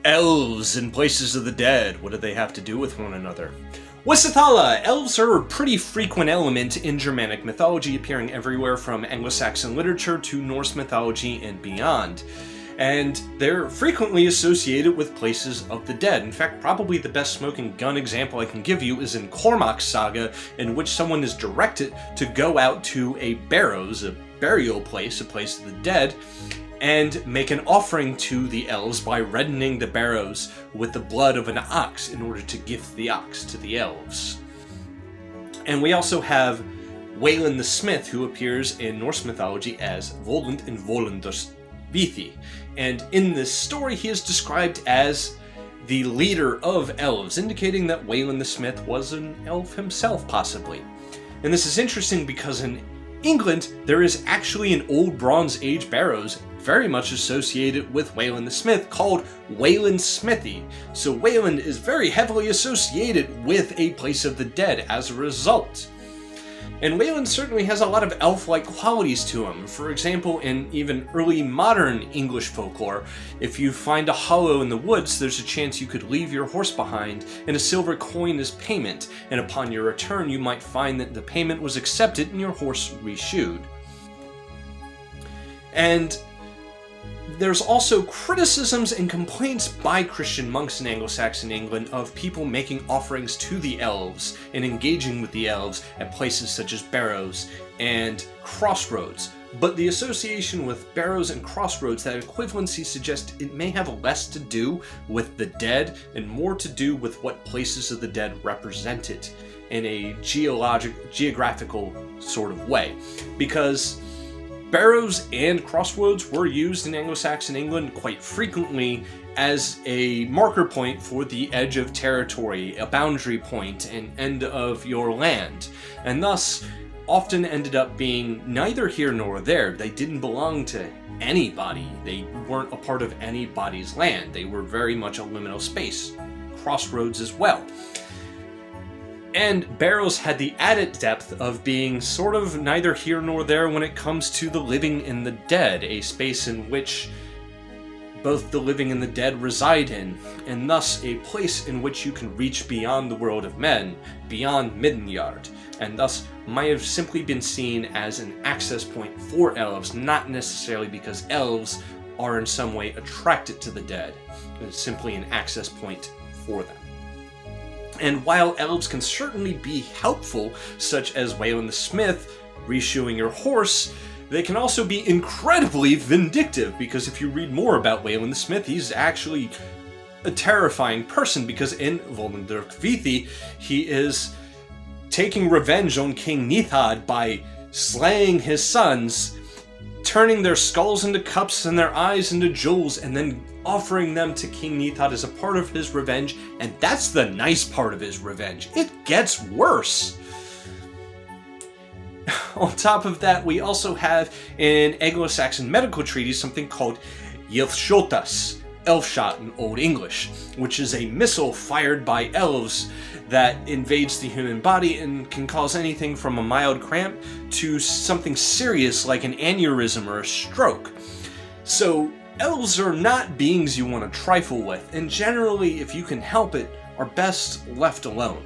Elves and places of the dead, what do they have to do with one another? Wisithala! Elves are a pretty frequent element in Germanic mythology, appearing everywhere from Anglo-Saxon literature to Norse mythology and beyond. And they're frequently associated with places of the dead. In fact, probably the best smoking gun example I can give you is in Cormac's saga, in which someone is directed to go out to a barrows, a burial place, a place of the dead, and make an offering to the elves by reddening the barrows with the blood of an ox in order to gift the ox to the elves. And we also have Waylon the Smith, who appears in Norse mythology as Voland in Volundus Vithi. And in this story, he is described as the leader of elves, indicating that Waylon the Smith was an elf himself, possibly. And this is interesting because in England, there is actually an old Bronze Age barrows very much associated with Waylon the Smith called Wayland's Smithy. So Wayland is very heavily associated with a place of the dead as a result. And Wayland certainly has a lot of elf-like qualities to him. For example, in even early modern English folklore, if you find a hollow in the woods, there's a chance you could leave your horse behind and a silver coin as payment, and upon your return you might find that the payment was accepted and your horse reshoed. And there's also criticisms and complaints by Christian monks in Anglo-Saxon England of people making offerings to the elves and engaging with the elves at places such as Barrows and Crossroads. But the association with Barrows and Crossroads, that equivalency suggests it may have less to do with the dead and more to do with what places of the dead represented in a geographical sort of way. Because Barrows and Crossroads were used in Anglo-Saxon England quite frequently as a marker point for the edge of territory, a boundary point, an end of your land, and thus often ended up being neither here nor there. They didn't belong to anybody. They weren't a part of anybody's land. They were very much a liminal space. Crossroads as well. And Barrows had the added depth of being sort of neither here nor there when it comes to the living and the dead, a space in which both the living and the dead reside in, and thus a place in which you can reach beyond the world of men, beyond Middenjard, and thus might have simply been seen as an access point for elves, not necessarily because elves are in some way attracted to the dead. It's simply an access point for them. And while elves can certainly be helpful, such as Waylon the Smith reshoeing your horse, they can also be incredibly vindictive, because if you read more about Waylon the Smith, he's actually a terrifying person, because in Volundus Vithi, he is taking revenge on King Nithad by slaying his sons, turning their skulls into cups and their eyes into jewels, and then offering them to King Nithad as a part of his revenge. And that's the nice part of his revenge. It gets worse. On top of that, we also have in Anglo-Saxon medical treaties something called Ylfshotas, elf shot in Old English, which is a missile fired by elves that invades the human body and can cause anything from a mild cramp to something serious like an aneurysm or a stroke. So elves are not beings you want to trifle with, and generally, if you can help it, are best left alone.